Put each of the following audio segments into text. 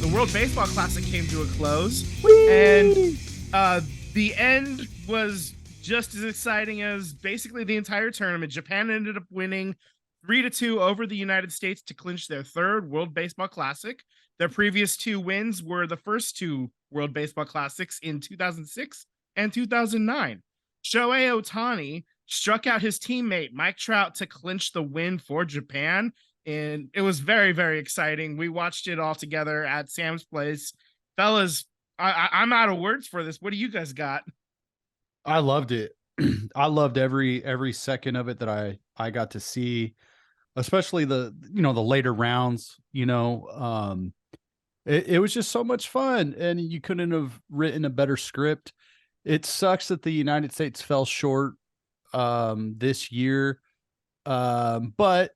the World Baseball Classic came to a close, Whee! and the end was just as exciting as basically the entire tournament. Japan ended up winning 3-2 over the United States to clinch their third World Baseball Classic. Their previous two wins were the first two World Baseball Classics in 2006 and 2009. Shohei Ohtani struck out his teammate Mike Trout to clinch the win for Japan, and it was very, very exciting. We watched it all together at Sam's place. Fellas, I'm out of words for this. What do you guys got? I loved it. I loved every second of it that I got to see, especially the later rounds. It was just so much fun, and you couldn't have written a better script. It sucks that the United States fell short this year, but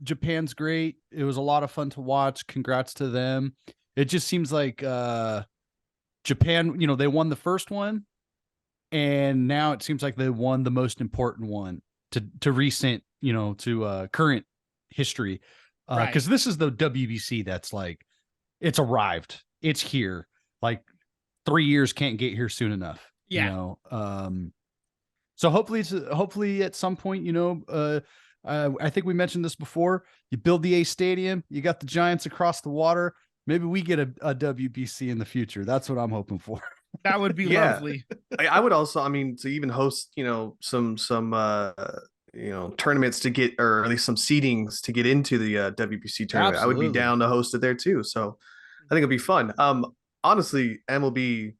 Japan's great. It was a lot of fun to watch. Congrats to them. It just seems like Japan, they won the first one, and now it seems like they won the most important one to recent, to current history. Because this is the WBC that's like, it's arrived. It's here. Like 3 years can't get here soon enough. Yeah. So hopefully at some point, I think we mentioned this before. You build the A Stadium, you got the Giants across the water. Maybe we get a WBC in the future. That's what I'm hoping for. That would be lovely. I would also, to even host, some tournaments to get, or at least some seedings to get into the WBC tournament. Absolutely. I would be down to host it there too. So I think it'd be fun. Honestly, MLB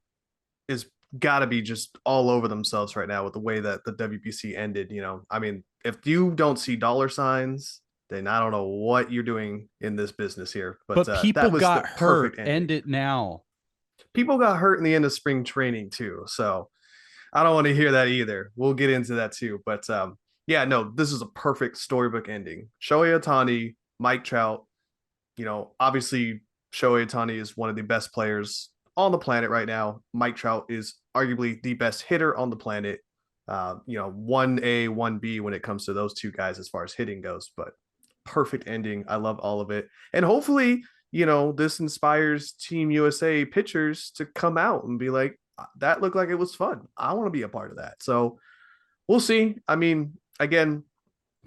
is got to be just all over themselves right now with the way that the WBC ended. If you don't see dollar signs, then I don't know what you're doing in this business here. But people got hurt. End it now. People got hurt in the end of spring training too. So I don't want to hear that either. We'll get into that too. But this is a perfect storybook ending. Shohei Ohtani, Mike Trout, obviously Shohei Ohtani is one of the best players on the planet right now. Mike Trout is arguably the best hitter on the planet. 1A, 1B when it comes to those two guys as far as hitting goes, but perfect ending. I love all of it. And hopefully, this inspires Team USA pitchers to come out and be like, that looked like it was fun. I want to be a part of that. So we'll see. Again,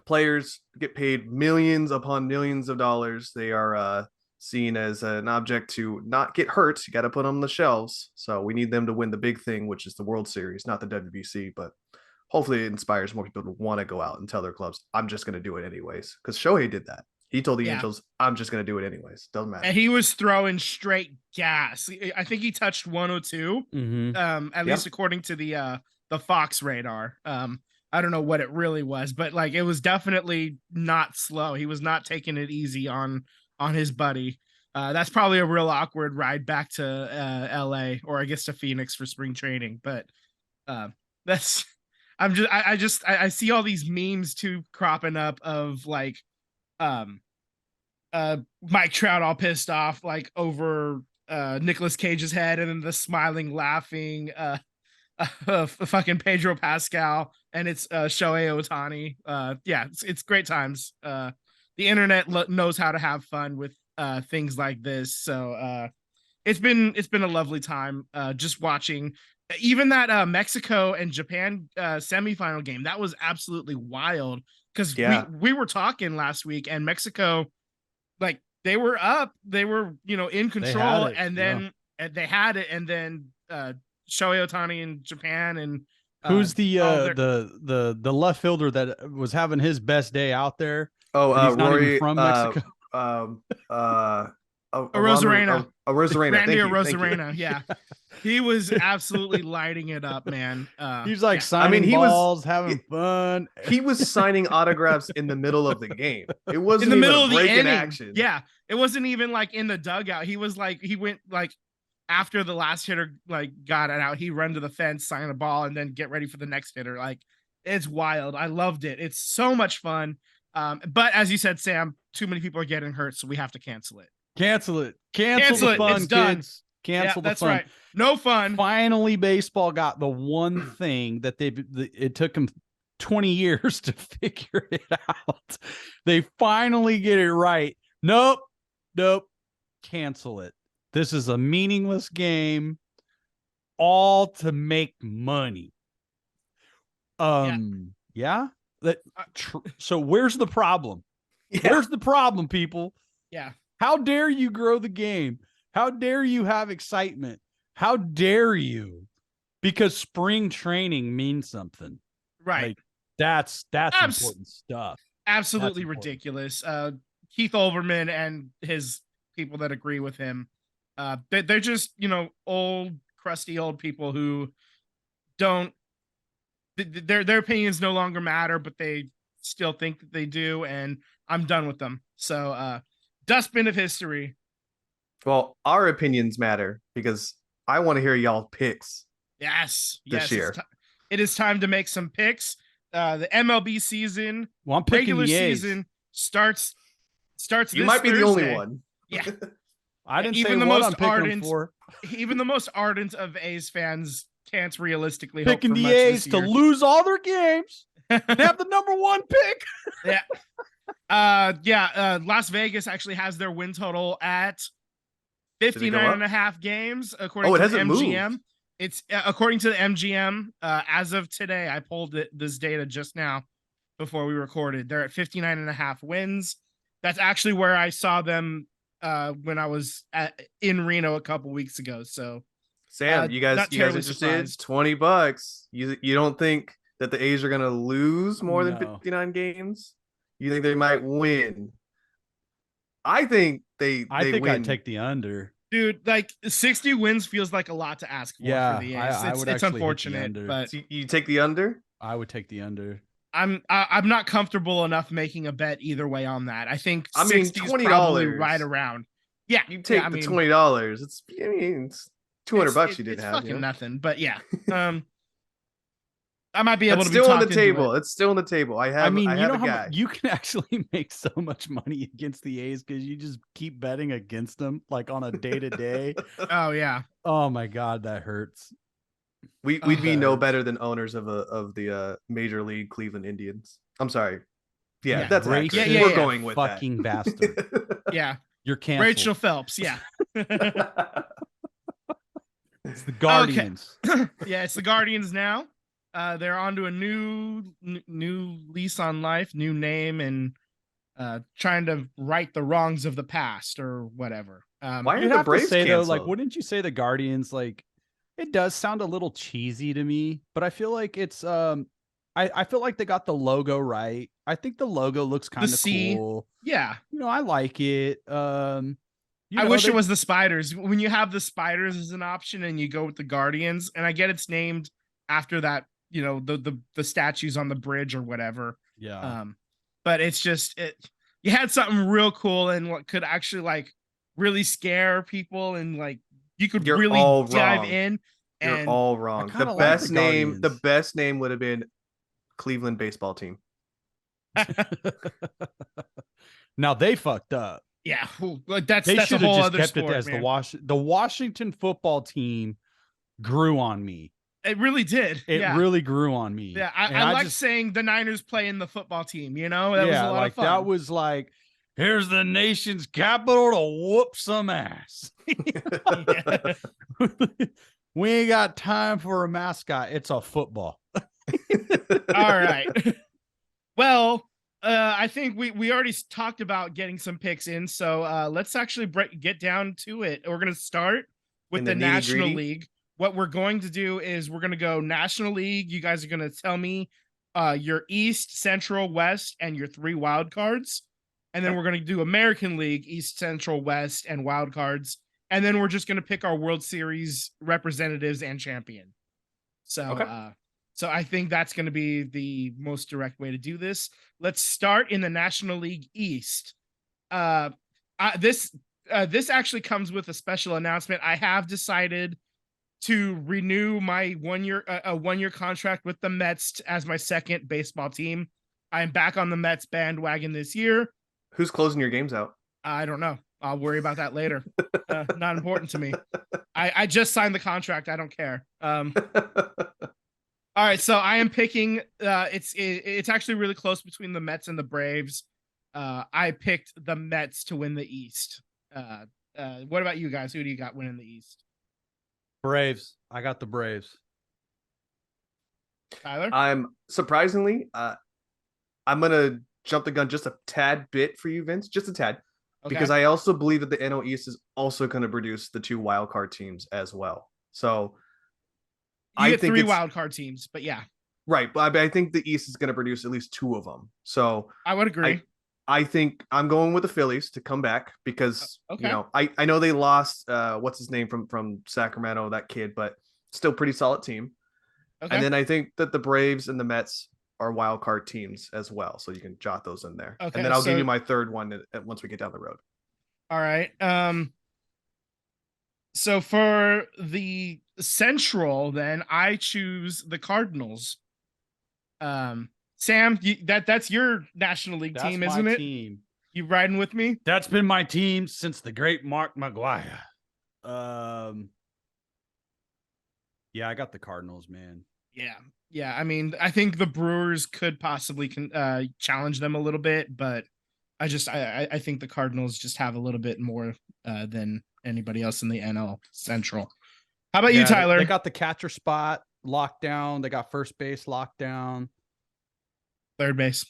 players get paid millions upon millions of dollars. They are seen as an object to not get hurt. You got to put them on the shelves. So we need them to win the big thing, which is the World Series, not the WBC. But hopefully it inspires more people to want to go out and tell their clubs, I'm just going to do it anyways. Because Shohei did that. He told the Angels, I'm just going to do it anyways. Doesn't matter. And he was throwing straight gas. I think he touched 102, at least according to the Fox radar. I don't know what it really was, but like it was definitely not slow. He was not taking it easy on his buddy. That's probably a real awkward ride back to LA, or I guess to Phoenix for spring training. But I see all these memes too cropping up of like Mike Trout all pissed off like over Nicolas Cage's head, and then the smiling, laughing fucking Pedro Pascal, and it's Shohei Ohtani. It's great times. The internet knows how to have fun with things like this. So it's been a lovely time just watching. Even that Mexico and Japan semifinal game, that was absolutely wild, because we were talking last week, and Mexico, like they were up, they were in control, and then they had it, and then Shohei Ohtani in Japan, and who's the left fielder that was having his best day out there? Oh, he's not Rory even from Mexico. Arozarena. Randy Thank you. Arozarena. Yeah. He was absolutely lighting it up, man. He's like signing balls, having fun. He was signing autographs in the middle of the game. It wasn't in the even middle a of the break in inning. action. Yeah. It wasn't even like in the dugout. He was like, he went like after the last hitter like got it out, he run to the fence, sign a ball, and then get ready for the next hitter. Like, it's wild. I loved it. It's so much fun. But as you said, Sam, too many people are getting hurt, so we have to cancel it. Cancel it. Cancel the fun, it's done. Kids. Cancel the that's fun. Right. No fun. Finally, baseball got the one thing that it took them 20 years to figure it out. They finally get it right. Nope. cancel it. This is a meaningless game, all to make money. Yeah. So where's the problem? Yeah. Where's the problem, people? Yeah. How dare you grow the game? How dare you have excitement? How dare you? Because spring training means something. Right. Like, that's important stuff. Absolutely That's important. ridiculous. Keith Olbermann and his people that agree with him, they're just, old, crusty old people who don't, their opinions no longer matter, but they still think that they do, and I'm done with them. So, dustbin of history. Well, our opinions matter because I want to hear y'all picks. Yes. This year. It is time to make some picks. The MLB season, well, I'm picking regular the A's. season starts. You this might be Thursday. the only one. Yeah. I didn't even say the what most I'm picking ardent, them for. Even the most ardent of A's fans can't realistically hope Picking for the much A's this to year. lose all their games and have the number one pick. Yeah. Las Vegas actually has their win total at 59.5 games, according to the MGM. Moved. It's according to the MGM, as of today. I pulled this data just now before we recorded. They're at 59.5 wins. That's actually where I saw them when I was in Reno a couple weeks ago. So, Sam, you guys interested? Surprised. $20. You don't think that the A's are gonna lose more than 59 games? You think they might win? I think they win. I'd take the under. Dude, like 60 wins feels like a lot to ask for for the A's. I would it's unfortunate, but so you take the under? I would take the under. I'm not comfortable enough making a bet either way on that. I think $20 is probably right around. Yeah, you take the $20. It's $200 you didn't have. It's fucking nothing, but yeah. I might be able to be still on the talked table. into it. It's still on the table. I have you a know guy. you can actually make so much money against the A's because you just keep betting against them like on a day-to-day. Oh yeah. Oh my god, that hurts. We'd be no better than owners of the Major League Cleveland Indians. I'm sorry. Yeah, that's accurate. Yeah, We're going with fucking that. bastard. Yeah. You're canceled. Rachel Phelps, yeah. It's the Guardians. Okay. Yeah, it's the Guardians now. They're onto a new lease on life, new name, and trying to right the wrongs of the past or whatever. Why are the Braves canceled? Like, wouldn't you say the Guardians? Like, it does sound a little cheesy to me, but I feel like it's I feel like they got the logo right. I think the logo looks kind of cool. Yeah, I like it. I wish it was the Spiders. When you have the Spiders as an option and you go with the Guardians, and I get it's named after that, the statues on the bridge or whatever. Yeah. But it's just you had something real cool and what could actually like really scare people and like you could really dive in. You're all wrong. The best name would have been Cleveland baseball team. Now they fucked up. Yeah, that's a whole other sport, it as the Washington football team grew on me. It really did. It really grew on me. Yeah, I like saying the Niners play in the football team. That was a lot of fun. That was like, here's the nation's capital to whoop some ass. We ain't got time for a mascot. It's a football. All right. Well, I think we already talked about getting some picks in, so let's actually get down to it. We're going to start with the National League. What we're going to do is we're going to go National League. You guys are going to tell me your East, Central, West, and your 3 wild cards. And then we're going to do American League, East, Central, West, and wild cards. And then we're just going to pick our World Series representatives and champion. So, so I think that's going to be the most direct way to do this. Let's start in the National League East. This actually comes with a special announcement. I have decided to renew my 1 year contract with the Mets as my second baseball team. I'm back on the Mets bandwagon this year. Who's closing your games out? I don't know. I'll worry about that later. Not important to me. I just signed the contract. I don't care. All right, so I am picking. It's actually really close between the Mets and the Braves. I picked the Mets to win the East. What about you guys? Who do you got winning the East? Braves. I got the Braves. Tyler? I'm surprisingly, I'm gonna jump the gun just a tad bit for you, Vince, just a tad, Okay. because I also believe that the NL East is also going to produce the 2 wild card teams as well. So You I get think 3 it's wild card teams, but yeah, right, but I think the East is going to produce at least 2 of them. So I would I agree. I think I'm going with the Phillies to come back because Okay. I know they lost what's his name from Sacramento, that kid, but still pretty solid team. And Okay. then I think that the Braves and the Mets are wild card teams as well, so you can jot those in there. And Okay. then I'll give So, you my third one once we get down the road. all right. So for the Central, then I choose the Cardinals. Sam, that's your National League That's team, my isn't it? team. You riding with me? That's been my team since the great Mark McGuire. Yeah, I got the Cardinals, man. Yeah. Yeah. I mean, I think the Brewers could possibly challenge them a little bit, but I think the Cardinals just have a little bit more than anybody else in the NL Central. How about you, Yeah, Tyler? they got the catcher spot locked down. They got first base locked down. Third base.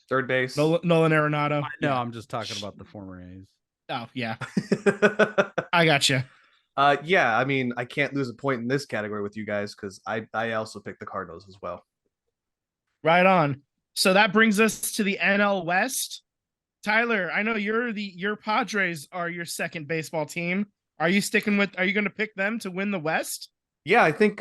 Third base. Nolan Arenado. No, I'm just talking about the former A's. Oh, yeah. I got you. Yeah, I mean, I can't lose a point in this category with you guys because I also picked the Cardinals as well. Right on. So that brings us to the NL West. Tyler, I know your Padres are your second baseball team. Are you going to pick them to win the West? Yeah, I think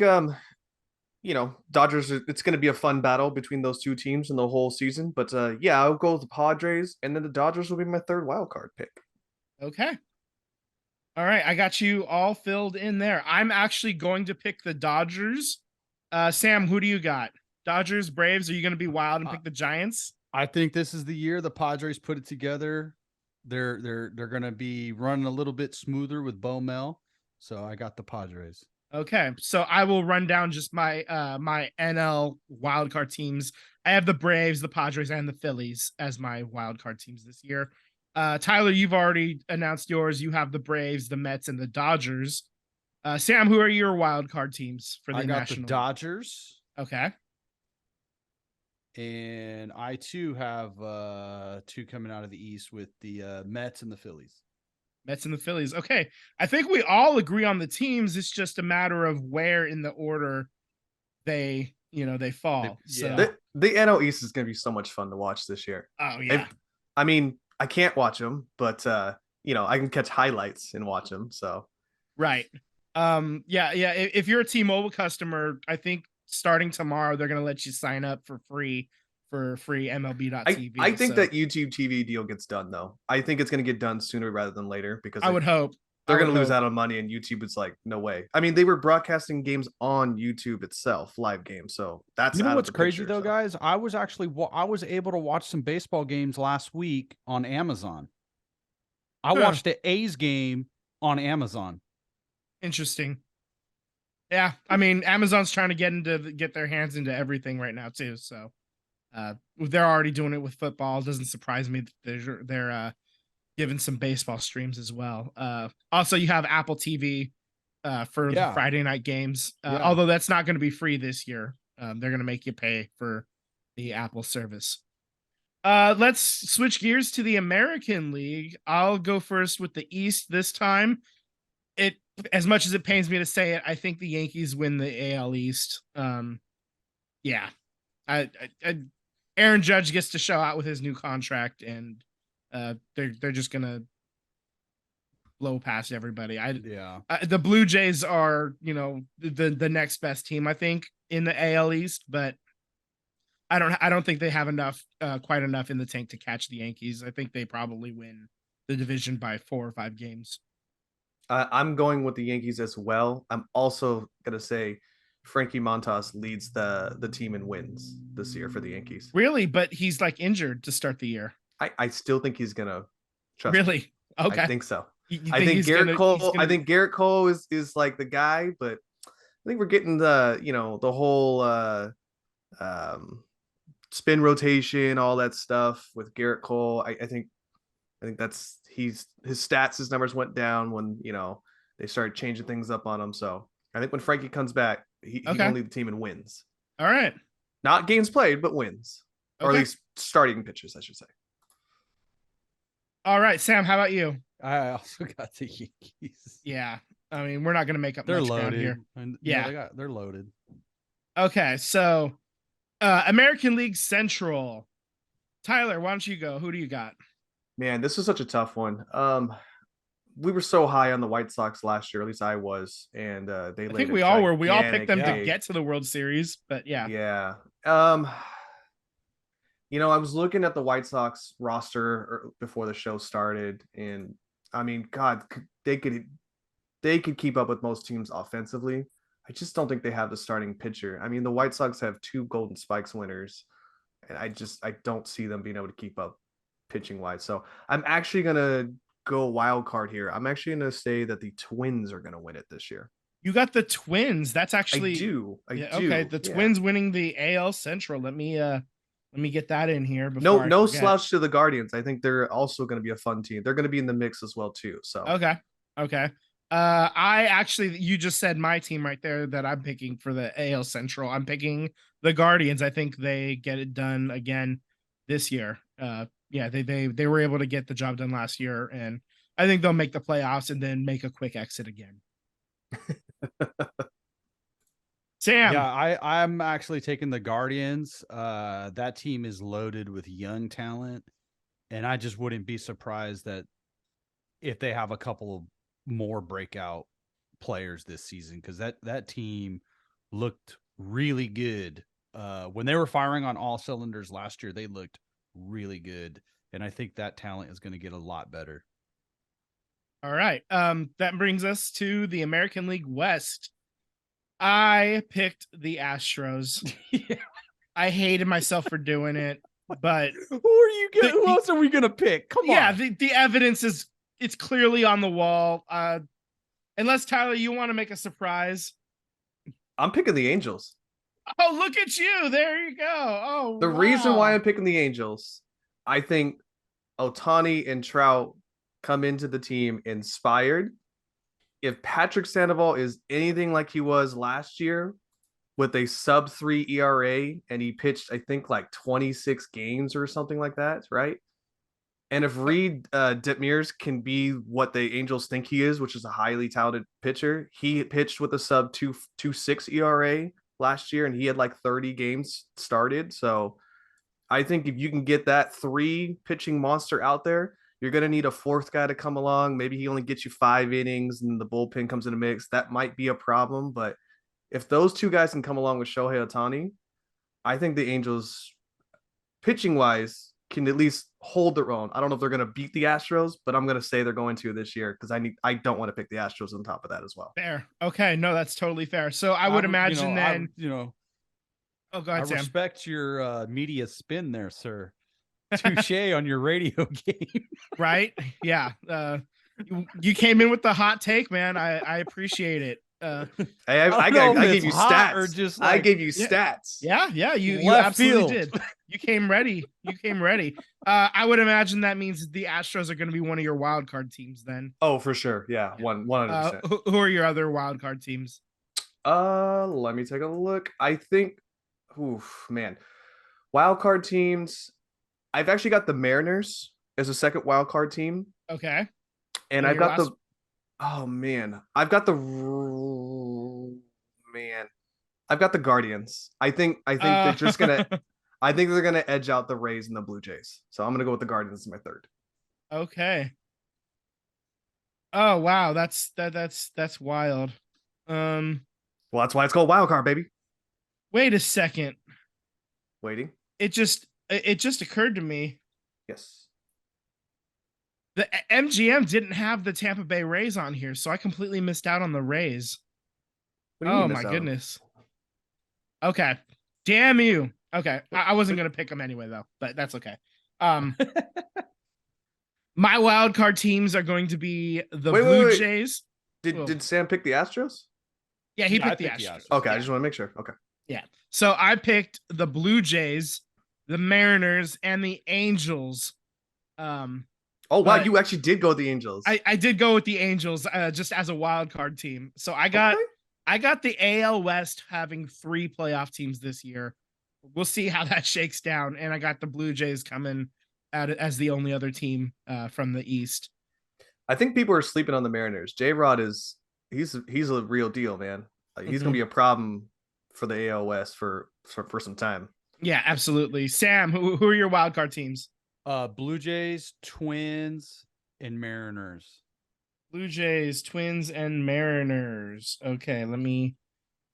Dodgers. It's going to be a fun battle between those two teams in the whole season. But yeah, I'll go with the Padres, and then the Dodgers will be my third wild card pick. Okay. All right, I got you all filled in there. I'm actually going to pick the Dodgers. Sam, who do you got? Dodgers, Braves? Are you going to be wild and pick the Giants? I think this is the year the Padres put it together. They're going to be running a little bit smoother with Bo Mel. So I got the Padres. Okay, so I will run down just my my NL wildcard teams. I have the Braves, the Padres, and the Phillies as my wildcard teams this year. Tyler, you've already announced yours. You have the Braves, the Mets, and the Dodgers. Sam, who are your wildcard teams for the I got National the League? Dodgers. Okay. And I too have 2 coming out of the East with the Mets and the Phillies. Mets and the Phillies. Okay. I think we all agree on the teams. It's just a matter of where in the order they fall. Yeah. The NL East is going to be so much fun to watch this year. Oh yeah. I mean, I can't watch them, but I can catch highlights and watch them. So right. Yeah. If you're a T-Mobile customer, I think starting tomorrow they're gonna let you sign up for free MLB.TV. I think that YouTube TV deal gets done though. I think it's going to get done sooner rather than later because I would hope they're going to lose out on money, and YouTube is like, no way. I mean, they were broadcasting games on YouTube itself, live games. So that's what's crazy picture, though, guys. I was able to watch some baseball games last week on Amazon. I watched the A's game on Amazon. Interesting. Yeah, I mean, Amazon's trying to get their hands into everything right now too. So they're already doing it with football. It doesn't surprise me that they're giving some baseball streams as well. Also, you have Apple TV for the Friday night games. Although that's not going to be free this year. They're going to make you pay for the Apple service. Let's switch gears to the American League. I'll go first with the East this time. As much as it pains me to say it, I think the Yankees win the AL East. Yeah, Aaron Judge gets to show out with his new contract, and they're just gonna blow past everybody. The Blue Jays are the next best team I think in the AL East, but I don't think they have quite enough in the tank to catch the Yankees. I think they probably win the division by 4 or 5 games. I'm going with the Yankees as well. I'm also gonna say Frankie Montas leads the team in wins this year for the Yankees. Really, but he's like injured to start the year. I still think he's gonna trust really me. Okay. I think so. I think Garrett Cole. I think Garrett Cole is like the guy, but I think we're getting the whole spin rotation, all that stuff with Garrett Cole. I think I think that's his stats, his numbers went down when they started changing things up on him. So I think when Frankie comes back, he's gonna lead the team in wins. All right. Not games played, but wins. Or at least starting pitches, I should say. All right, Sam, how about you? I also got the Yankees. Yeah. I mean, we're not going to make up They're much ground loaded. here. And, yeah. They're loaded. Okay, so American League Central. Tyler, why don't you go? Who do you got? Man, this is such a tough one. We were so high on the White Sox last year, at least I was, and they. I think we all were. We all picked them to get to the World Series, but yeah. Yeah. I was looking at the White Sox roster before the show started, and I mean, God, they could keep up with most teams offensively. I just don't think they have the starting pitcher. I mean, the White Sox have 2 Golden Spikes winners, and I don't see them being able to keep up pitching wise. So I'm actually gonna go wild card here. I'm actually gonna say that the Twins are gonna win it this year. You got the Twins. That's actually I do. Okay, the Twins winning the AL Central. Let me get that in here. No slouch to the Guardians. I think they're also going to be a fun team. They're going to be in the mix as well too. So okay. I actually, you just said my team right there that I'm picking for the AL Central. I'm picking the Guardians. I think they get it done again this year. They were able to get the job done last year, and I think they'll make the playoffs and then make a quick exit again. Sam. Yeah, I'm actually taking the Guardians. That team is loaded with young talent, and I just wouldn't be surprised that if they have a couple of more breakout players this season, because that team looked really good. When they were firing on all cylinders last year, they looked really good, and I think that talent is going to get a lot better. All right. That brings us to the American League West. I picked the Astros. Yeah. I hated myself for doing it, but who else are we gonna pick? Come on. Yeah, the evidence it's clearly on the wall. Unless Tyler, you want to make a surprise. I'm picking the Angels. Oh, look at you. There you go. Oh, the reason why I'm picking the Angels, I think Ohtani and Trout come into the team inspired. If Patrick Sandoval is anything like he was last year with a sub-3 ERA, and he pitched, I think, like 26 games or something like that, right? And if Reed Detmers can be what the Angels think he is, which is a highly talented pitcher, he pitched with a sub-2.26 ERA last year, and he had like 30 games started. So I think if you can get that 3 pitching monster out there, you're going to need a 4th guy to come along. Maybe he only gets you 5 innings and the bullpen comes in the mix. That might be a problem. But if those 2 guys can come along with Shohei Ohtani, I think the Angels, pitching-wise, can at least hold their own. I don't know if they're going to beat the Astros, but I'm going to say they're going to this year because I don't want to pick the Astros on top of that as well. Fair. Okay. No, that's totally fair. So I would imagine then. Oh, go ahead, Sam. I respect your media spin there, sir. Touche on your radio game. Right? Yeah. You came in with the hot take, man. I appreciate it. I gave you stats. Or just I gave you stats. Yeah. You absolutely did. You came ready. I would imagine that means the Astros are going to be one of your wild card teams then. Oh, for sure. Yeah. 100%. Who are your other wild card teams? Let me take a look. I think, wild card teams. I've actually got the Mariners as a second wild card team. Okay. And I've got I've got the Guardians. I think they're just gonna I think they're gonna edge out the Rays and the Blue Jays. So I'm gonna go with the Guardians as my 3rd. Okay. Oh wow, that's wild. Well, that's why it's called wild card, baby. Wait a second. Waiting. It just occurred to me. Yes. The MGM didn't have the Tampa Bay Rays on here, so I completely missed out on the Rays. Oh my goodness. Okay. Damn you. Okay. I wasn't going to pick them anyway, though, but that's okay. My wild card teams are going to be the Blue Jays. Did Sam pick the Astros? Yeah, he picked the Astros. Okay, yeah. I just want to make sure. Okay. Yeah. So I picked the Blue Jays, the Mariners, and the Angels Oh wow, But you actually did go with the Angels. I did go with the Angels just as a wild card team. So Okay. I got the AL West having 3 playoff teams this year. We'll see how that shakes down. And I got the Blue Jays coming out as the only other team from the East. I think people are sleeping on the Mariners. J Rod he's a real deal, man. Like, he's gonna be a problem for the AL West for some time. Yeah, absolutely. Sam, who are your wild card teams? Blue Jays, Twins, and Mariners. Blue Jays, Twins, and Mariners. Okay, let me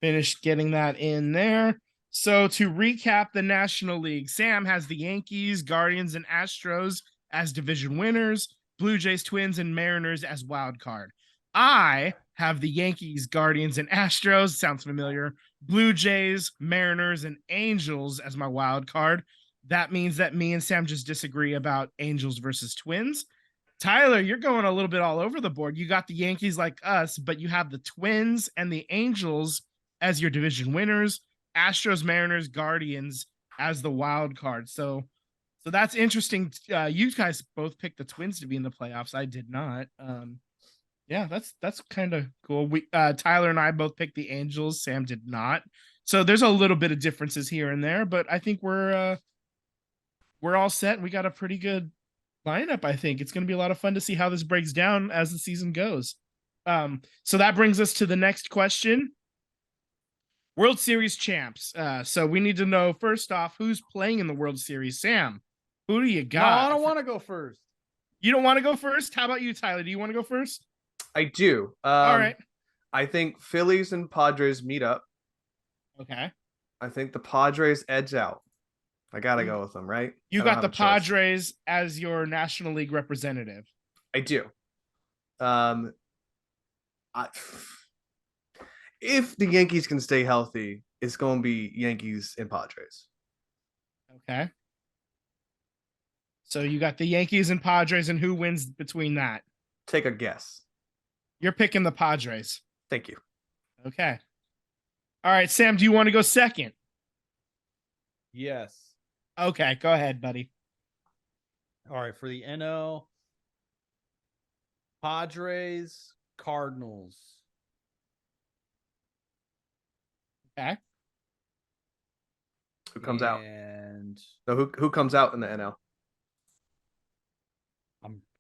finish getting that in there. So to recap the National League, Sam has the Yankees, Guardians, and Astros as division winners, Blue Jays, Twins, and Mariners as wild card. I have the Yankees, Guardians, and Astros. Sounds familiar. Blue Jays, Mariners, and Angels as my wild card. That means that me and Sam just disagree about Angels versus Twins. Tyler, you're going a little bit all over the board. You got the Yankees like us, but you have the Twins and the Angels as your division winners, Astros, Mariners, Guardians as the wild card. So that's interesting. You guys both picked the Twins to be in the playoffs. I did not. Yeah, that's kind of cool. We Tyler and I both picked the Angels. Sam did not. So there's a little bit of differences here and there, but I think we're all set. We got a pretty good lineup. I think it's going to be a lot of fun to see how this breaks down as the season goes. So that brings us to the next question. World Series champs. So we need to know first off who's playing in the World Series. Sam, who do you got? No, I don't want to go first. You don't want to go first? How about you, Tyler? Do you want to go first? I do. All right. I think Phillies and Padres meet up. Okay. I think the Padres edge out. I gotta go with them, right? You I don't got have the a choice. Padres as your National League representative. I do. If the Yankees can stay healthy, it's going to be Yankees and Padres. Okay. So you got the Yankees and Padres, and who wins between that? Take a guess. You're picking the Padres. Thank you. Okay. All right, Sam, do you want to go second? Yes. Okay, go ahead, buddy. All right, for the NL, Padres, Cardinals. Okay. Who comes out? And No, who comes out in the NL?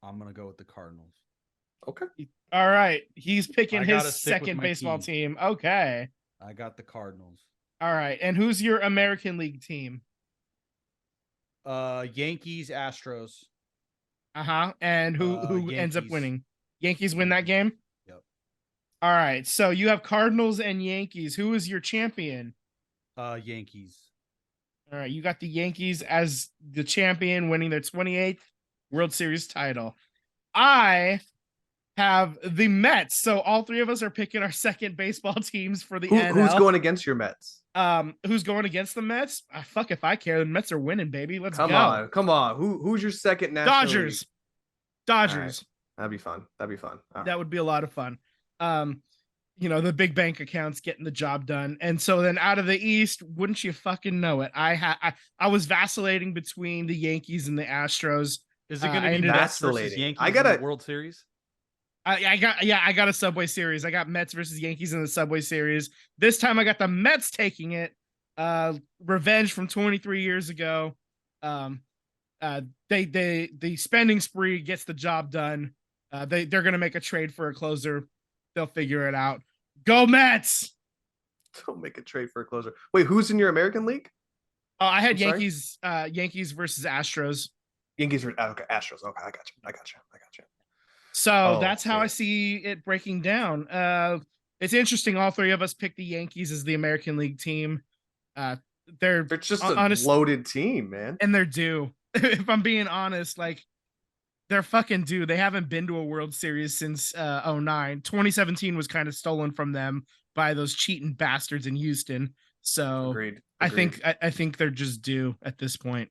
I'm gonna go with the Cardinals. Okay. All right. He's picking I his gotta stick with second my baseball team. Okay. I got the Cardinals. All right. And who's your American League team? Yankees, Astros. Uh-huh. And who ends up Yankees. winning? Yankees win that game? Yep. All right. So you have Cardinals and Yankees. Who is your champion? Yankees. All right. You got the Yankees as the champion, winning their 28th World Series title. I have the Mets. So all three of us are picking our second baseball teams for the NL. Who's going against your Mets? Who's going against the Mets? Fuck if I care. The Mets are winning, baby. Let's go. Come on. Who's your second national? Dodgers. League? Dodgers. Right. That'd be fun. All that right. would be a lot of fun. The big bank accounts getting the job done. And so then out of the East, wouldn't you fucking know it? I was vacillating between the Yankees and the Astros. Is it going to be Mets versus Yankees in the World Series? I got a Subway Series. I got Mets versus Yankees in the Subway Series. This time I got the Mets taking it. Revenge from 23 years ago. The spending spree gets the job done. They're gonna make a trade for a closer. They'll figure it out. Go Mets! Don't make a trade for a closer. Wait, who's in your American League? I had Yankees versus Astros. Yankees are okay. Astros. Okay, I got you. So that's how I see it breaking down. It's interesting. All three of us picked the Yankees as the American League team. They're just a loaded team, man. And they're due. If I'm being honest, like they're fucking due. They haven't been to a World Series since 09. 2017 was kind of stolen from them by those cheating bastards in Houston. So Agreed. I think they're just due at this point.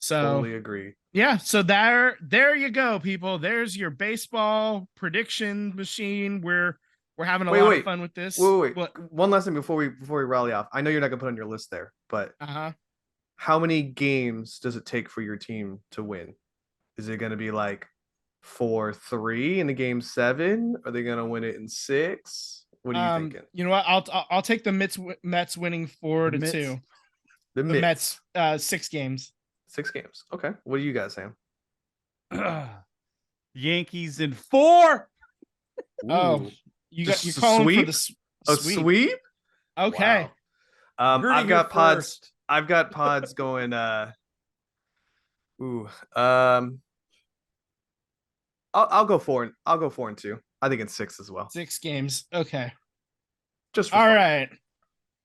So totally agree. Yeah, so there you go, people. There's your baseball prediction machine. We're having a lot of fun with this. Wait. One last thing before we rally off. I know you're not gonna put on your list there, but how many games does it take for your team to win? Is it going to be like 4-3 in the game 7? Are they going to win it in 6? What are you thinking? You know what? I'll take the Mets winning 4-2. The The Mets. Mets 6 games. 6 games. Okay. What do you guys say? Yankees in 4. Oh, Ooh. you're Just a calling sweep? for the A sweep. sweep? Okay. Wow. Heard it I've here got pods. first. I've got pods going. I'll go 4. I'll go 4-2. I think it's 6 as well. 6 games. Okay. Just for All fun. right.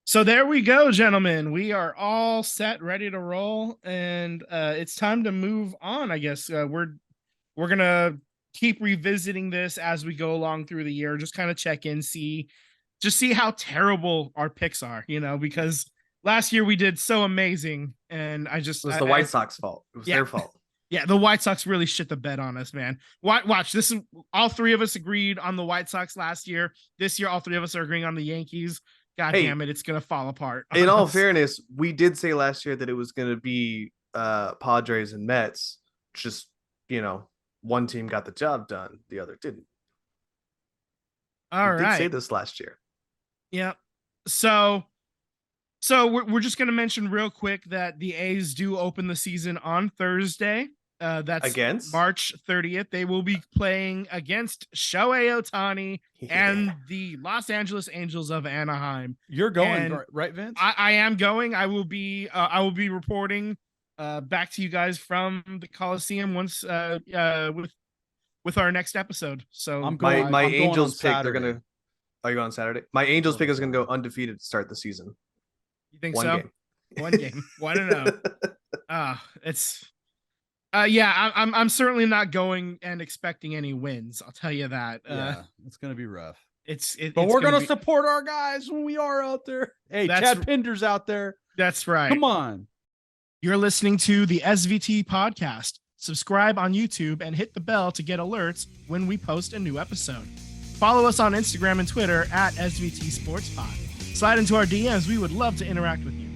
So there we go, gentlemen. We are all set, ready to roll, and it's time to move on. I guess we're gonna keep revisiting this as we go along through the year. Just kind of check in, see how terrible our picks are. Because last year we did so amazing, and It was the White Sox fault. It was Yeah. their fault. Yeah, the White Sox really shit the bed on us, man. Watch. This is all 3 of us agreed on the White Sox last year. This year, all 3 of us are agreeing on the Yankees. God damn it, it's gonna fall apart. In all fairness, we did say last year that it was gonna be Padres and Mets. Just, one team got the job done, the other didn't. All we right. did say this last year. Yeah. So we're just gonna mention real quick that the A's do open the season on Thursday. That's Against March 30th. They will be playing against Shohei Ohtani and the Los Angeles Angels of Anaheim. You're going, And right, Vince? I am going. I will be reporting back to you guys from the Coliseum once with our next episode. So I'm going. my I'm going Angels on pick, they're Saturday. gonna. Are you going on Saturday? My Angels pick is gonna go undefeated to start the season. You think One so? game. 1 game. 1-0. It's yeah, I'm certainly not going and expecting any wins. I'll tell you that. Yeah, it's gonna be rough. But But it's we're gonna support our guys when we are out there. Hey, Chad Pinder's out there. That's right. Come on. You're listening to the SVT podcast. Subscribe on YouTube and hit the bell to get alerts when we post a new episode. Follow us on Instagram and Twitter at SVT Sports Pod. Slide into our DMs. We would love to interact with you.